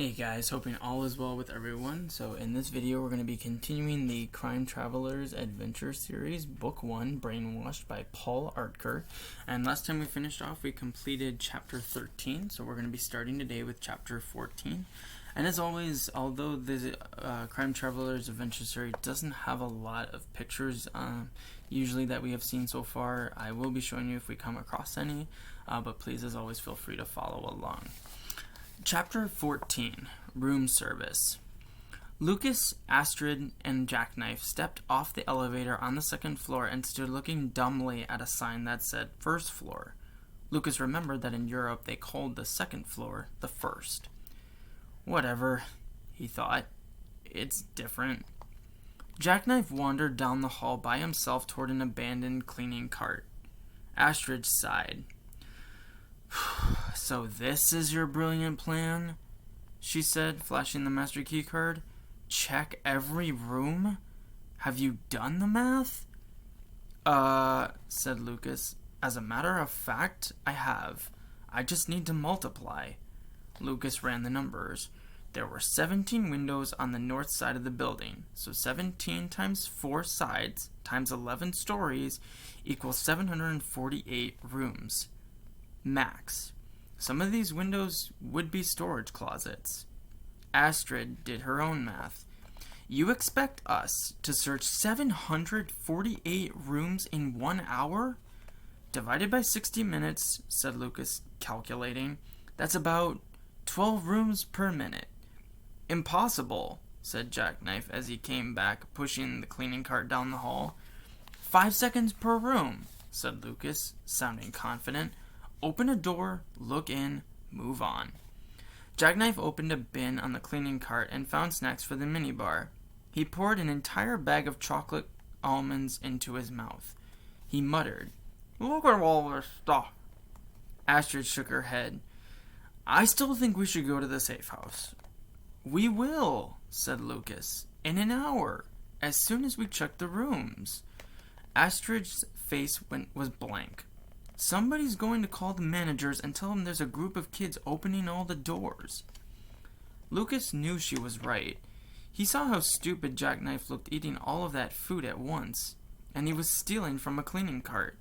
Hey guys, hoping all is well with everyone. So in this video we're going to be continuing the Crime Traveler's Adventure series, Book 1, Brainwashed by Aertker. And last time we finished off, we completed Chapter 13, so we're going to be starting today with Chapter 14. And as always, although the Crime Traveler's Adventure series doesn't have a lot of pictures usually that we have seen so far, I will be showing you if we come across any, but please as always feel free to follow along. Chapter 14, Room Service. Lucas, Astrid, and Jackknife stepped off the elevator on the second floor and stood looking dumbly at a sign that said first floor. Lucas remembered that in Europe they called the second floor the first. Whatever, he thought. It's different. Jackknife wandered down the hall by himself toward an abandoned cleaning cart. Astrid sighed. So this is your brilliant plan? She said, flashing the master key card. Check every room? Have you done the math? Said Lucas. As a matter of fact, I have. I just need to multiply. Lucas ran the numbers. There were 17 windows on the north side of the building, so 17 times 4 sides times 11 stories equals 748 rooms. Max. Some of these windows would be storage closets. Astrid did her own math. You expect us to search 748 rooms in 1 hour? Divided by 60 minutes, said Lucas, calculating. That's about 12 rooms per minute. Impossible, said Jackknife as he came back, pushing the cleaning cart down the hall. 5 seconds per room, said Lucas, sounding confident. Open a door, look in, move on. Jackknife opened a bin on the cleaning cart and found snacks for the minibar. He poured an entire bag of chocolate almonds into his mouth. He muttered, Look at all this stuff. Astrid shook her head. I still think we should go to the safe house. We will, said Lucas, in an hour, as soon as we check the rooms. Astrid's face was blank. Somebody's going to call the managers and tell them there's a group of kids opening all the doors. Lucas knew she was right. He saw how stupid Jackknife looked eating all of that food at once, and he was stealing from a cleaning cart.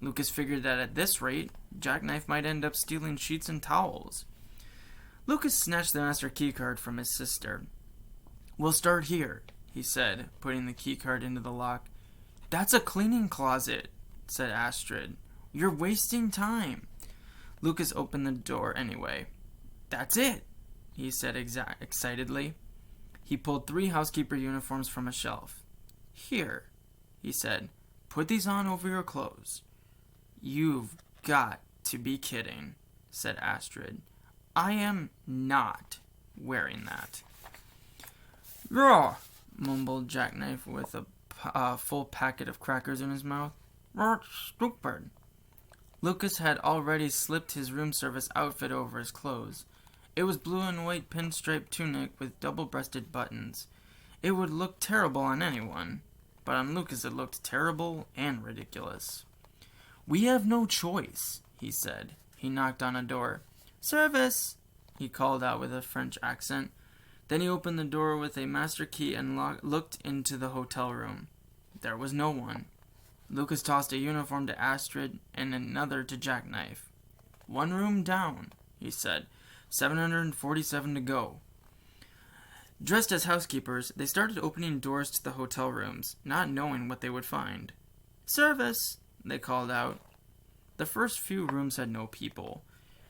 Lucas figured that at this rate, Jackknife might end up stealing sheets and towels. Lucas snatched the master keycard from his sister. We'll start here, he said, putting the keycard into the lock. That's a cleaning closet, said Astrid. You're wasting time. Lucas opened the door anyway. That's it, he said excitedly. He pulled 3 housekeeper uniforms from a shelf. Here, he said, put these on over your clothes. You've got to be kidding, said Astrid. I am not wearing that. Yeah, mumbled Jackknife with a full packet of crackers in his mouth. That's stupid. Lucas had already slipped his room service outfit over his clothes. It was blue and white pinstripe tunic with double-breasted buttons. It would look terrible on anyone, but on Lucas it looked terrible and ridiculous. We have no choice, he said. He knocked on a door. Service, he called out with a French accent. Then he opened the door with a master key and looked into the hotel room. There was no one. Lucas tossed a uniform to Astrid and another to Jackknife. 1 room down, he said. 747 to go. Dressed as housekeepers, they started opening doors to the hotel rooms, not knowing what they would find. Service, they called out. The first few rooms had no people.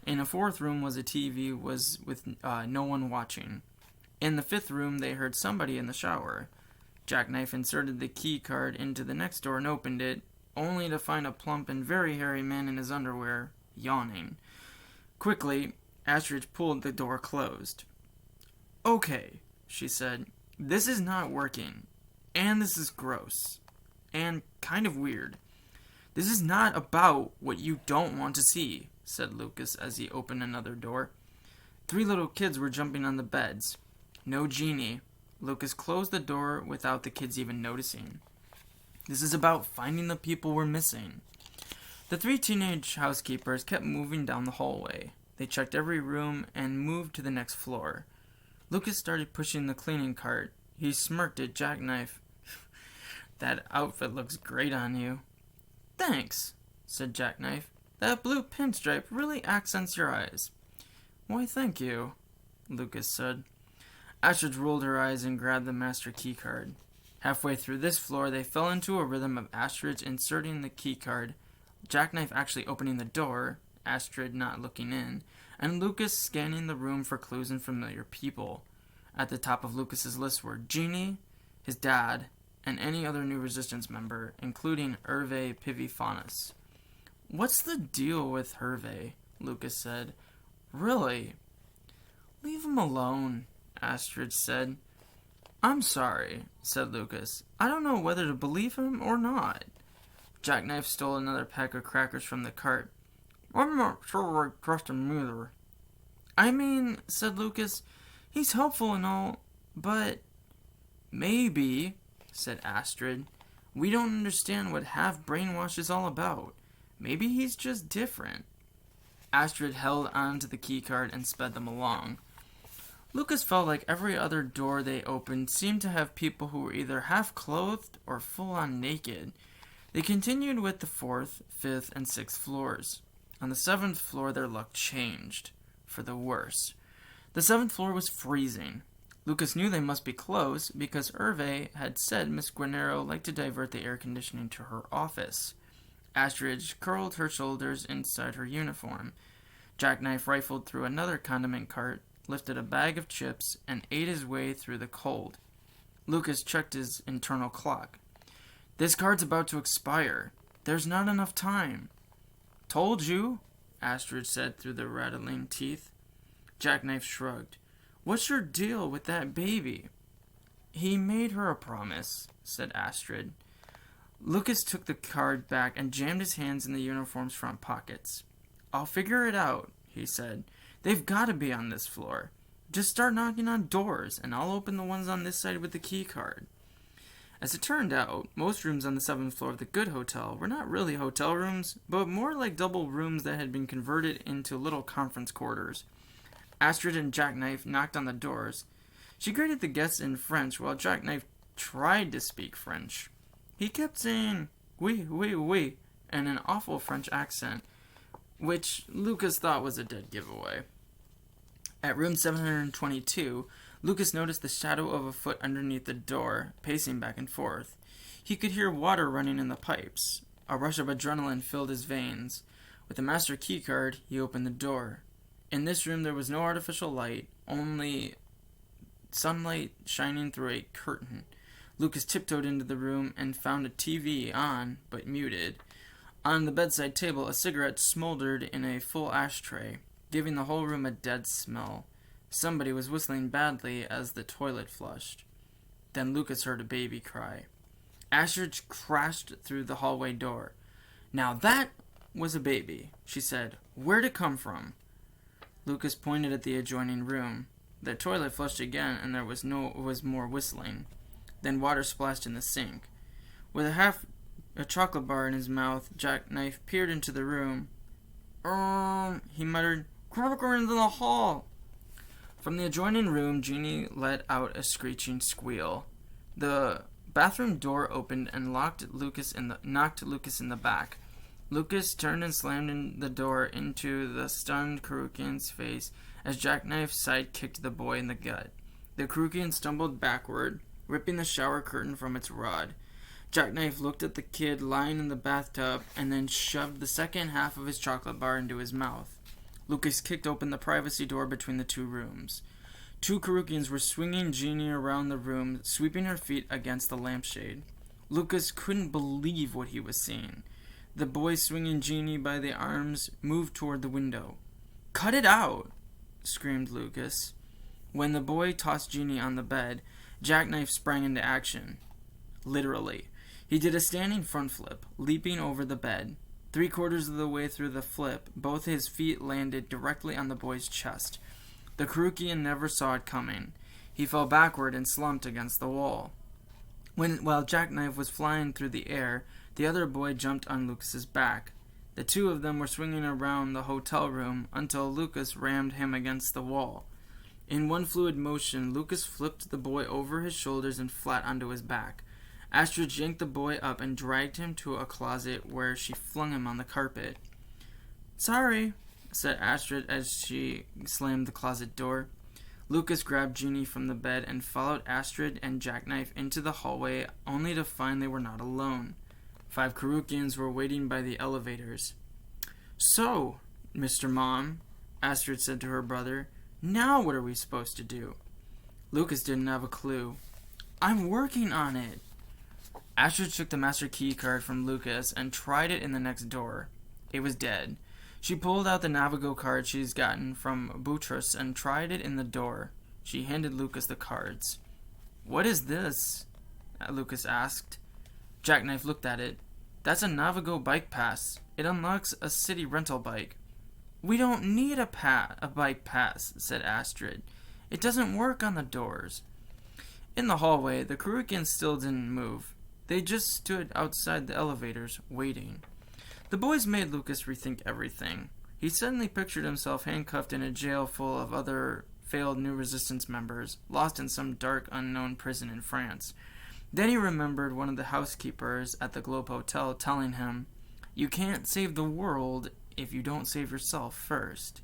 In a 4th room was a TV with no one watching. In the 5th room, they heard somebody in the shower. Jackknife inserted the key card into the next door and opened it, only to find a plump and very hairy man in his underwear, yawning. Quickly, Astrid pulled the door closed. Okay, she said, this is not working, and this is gross, and kind of weird. This is not about what you don't want to see, said Lucas as he opened another door. 3 little kids were jumping on the beds. No Gini. Lucas closed the door without the kids even noticing. This is about finding the people we're missing. The 3 teenage housekeepers kept moving down the hallway. They checked every room and moved to the next floor. Lucas started pushing the cleaning cart. He smirked at Jackknife. That outfit looks great on you. Thanks, said Jackknife. That blue pinstripe really accents your eyes. Why, thank you, Lucas said. Astrid rolled her eyes and grabbed the master keycard. Halfway through this floor, they fell into a rhythm of Astrid inserting the keycard, Jackknife actually opening the door, Astrid not looking in, and Lucas scanning the room for clues and familiar people. At the top of Lucas's list were Gini, his dad, and any other new resistance member, including Hervé Pivifaunus. What's the deal with Hervé? Lucas said. Really? Leave him alone, Astrid said. I'm sorry, said Lucas. I don't know whether to believe him or not. Jackknife stole another pack of crackers from the cart. I'm not sure I trust him either. I mean, said Lucas, he's helpful and all, but... Maybe, said Astrid. We don't understand what half brainwash is all about. Maybe he's just different. Astrid held on to the keycard and sped them along. Lucas felt like every other door they opened seemed to have people who were either half-clothed or full-on naked. They continued with the 4th, 5th, and 6th floors. On the 7th floor, their luck changed, for the worse. The 7th floor was freezing. Lucas knew they must be close because Hervé had said Miss Guinnero liked to divert the air conditioning to her office. Astrid curled her shoulders inside her uniform. Jackknife rifled through another condiment cart, lifted a bag of chips, and ate his way through the cold. Lucas checked his internal clock. This card's about to expire. There's not enough time. Told you, Astrid said through the rattling teeth. Jackknife shrugged. What's your deal with that baby? He made her a promise, said Astrid. Lucas took the card back and jammed his hands in the uniform's front pockets. I'll figure it out, he said. They've got to be on this floor. Just start knocking on doors, and I'll open the ones on this side with the key card. As it turned out, most rooms on the 7th floor of the Good Hotel were not really hotel rooms, but more like double rooms that had been converted into little conference quarters. Astrid and Jackknife knocked on the doors. She greeted the guests in French while Jackknife tried to speak French. He kept saying, oui, oui, oui, in an awful French accent, which Lucas thought was a dead giveaway. At room 722, Lucas noticed the shadow of a foot underneath the door, pacing back and forth. He could hear water running in the pipes. A rush of adrenaline filled his veins. With the master keycard, he opened the door. In this room there was no artificial light, only sunlight shining through a curtain. Lucas tiptoed into the room and found a TV on, but muted. On the bedside table, a cigarette smoldered in a full ashtray, giving the whole room a dead smell. Somebody was whistling badly as the toilet flushed. Then Lucas heard a baby cry. Astrid crashed through the hallway door. Now that was a baby, she said. Where'd it come from? Lucas pointed at the adjoining room. The toilet flushed again, and there was more whistling. Then water splashed in the sink. With a chocolate bar in his mouth, Jackknife peered into the room. He muttered, "Cracker into the hall!" From the adjoining room, Gini let out a screeching squeal. The bathroom door opened and knocked Lucas in the back. Lucas turned and slammed in the door into the stunned Karukian's face as Jackknife side-kicked the boy in the gut. The Karukian stumbled backward, ripping the shower curtain from its rod. Jackknife looked at the kid lying in the bathtub and then shoved the second half of his chocolate bar into his mouth. Lucas kicked open the privacy door between the two rooms. Two Karukians were swinging Gini around the room, sweeping her feet against the lampshade. Lucas couldn't believe what he was seeing. The boy swinging Gini by the arms moved toward the window. "Cut it out!" screamed Lucas. When the boy tossed Gini on the bed, Jackknife sprang into action. Literally. He did a standing front flip, leaping over the bed. 3/4 of the way through the flip, both his feet landed directly on the boy's chest. The Karukian never saw it coming. He fell backward and slumped against the wall. While Jackknife was flying through the air, the other boy jumped on Lucas's back. The two of them were swinging around the hotel room until Lucas rammed him against the wall. In one fluid motion, Lucas flipped the boy over his shoulders and flat onto his back. Astrid yanked the boy up and dragged him to a closet where she flung him on the carpet. "Sorry," said Astrid as she slammed the closet door. Lucas grabbed Gini from the bed and followed Astrid and Jackknife into the hallway, only to find they were not alone. 5 Karukians were waiting by the elevators. "So, Mr. Mom," Astrid said to her brother, "now what are we supposed to do?" Lucas didn't have a clue. "I'm working on it." Astrid took the master key card from Lucas and tried it in the next door. It was dead. She pulled out the Navigo card she's gotten from Boutros and tried it in the door. She handed Lucas the cards. "What is this?" Lucas asked. Jackknife looked at it. "That's a Navigo bike pass. It unlocks a city rental bike." "We don't need a bike pass," said Astrid. "It doesn't work on the doors." In the hallway, the Karukians still didn't move. They just stood outside the elevators, waiting. The boys made Lucas rethink everything. He suddenly pictured himself handcuffed in a jail full of other failed New Resistance members, lost in some dark, unknown prison in France. Then he remembered one of the housekeepers at the Globe Hotel telling him, "You can't save the world if you don't save yourself first."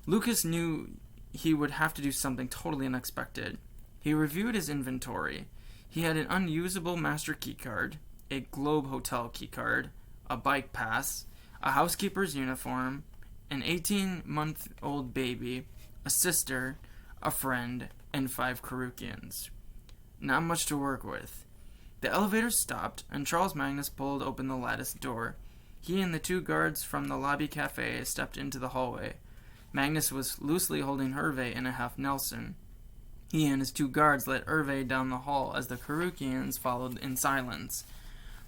Lucas knew he would have to do something totally unexpected. He reviewed his inventory. He had an unusable master keycard, a Globe Hotel keycard, a bike pass, a housekeeper's uniform, an 18-month-old baby, a sister, a friend, and 5 Karukians. Not much to work with. The elevator stopped, and Charles Magnus pulled open the lattice door. He and the 2 guards from the lobby cafe stepped into the hallway. Magnus was loosely holding Hervé in a half Nelson. He and his 2 guards led Hervé down the hall as the Karukians followed in silence.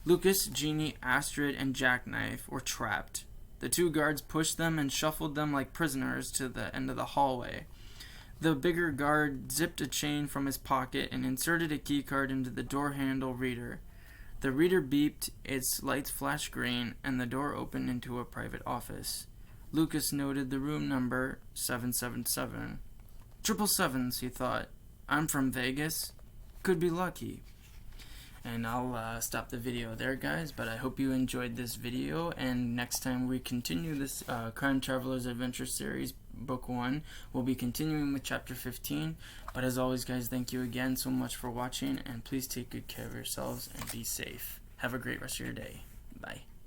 Lucas, Gini, Astrid, and Jackknife were trapped. The 2 guards pushed them and shuffled them like prisoners to the end of the hallway. The bigger guard zipped a chain from his pocket and inserted a keycard into the door handle reader. The reader beeped, its lights flashed green, and the door opened into a private office. Lucas noted the room number 777. 777s, he thought. I'm from Vegas. Could be lucky. And I'll stop the video there, guys, but I hope you enjoyed this video, and next time we continue this Crime Traveler's Adventure Series, Book 1, we'll be continuing with Chapter 15, but as always, guys, thank you again so much for watching, and please take good care of yourselves and be safe. Have a great rest of your day. Bye.